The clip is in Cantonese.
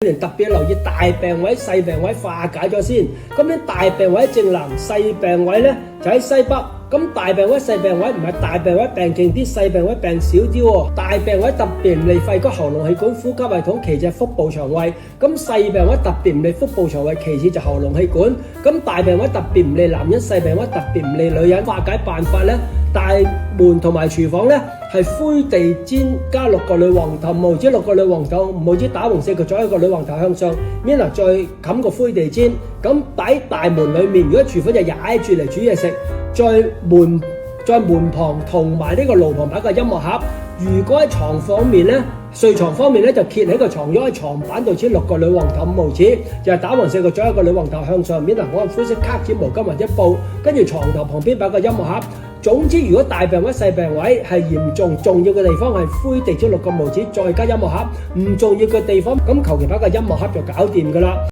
年特別留意大病位、細病位化解咗先。咁呢大病位喺正南，細病位咧就喺西北。咁大病位、細病位唔係大病位病勁啲，細病位病少啲喎。大病位特別唔利肺骨、喉嚨氣管、呼吸系統，其次係腹部腸胃。咁細病位特別唔利腹部腸胃，其次就喉嚨氣管。咁大病位特別唔利男人，細病位特別唔利女人。化解辦法咧，大門同埋廚房咧係灰地氈加6個女王頭，五毫子6個女王頭，五毫子打橫4個左一個女王頭向上，然後再冚個灰地氈。咁擺大門裡面，如果廚房就踩住嚟煮嘢食。在門旁同埋呢個爐旁擺個音樂盒。如果喺床方面咧，睡床方面咧就揭起個床褥喺床板度黐6個女王頭5毫子，就係打橫4個左一個女王頭向上面，嗱我用灰色卡紙毛巾或者布，跟住床頭旁邊擺個音樂盒。總之，如果大病位、細病位係嚴重，重要嘅地方係灰地氈6個毫子，再加音樂盒；唔重要嘅地方，咁求其擺個音樂盒就搞掂㗎啦。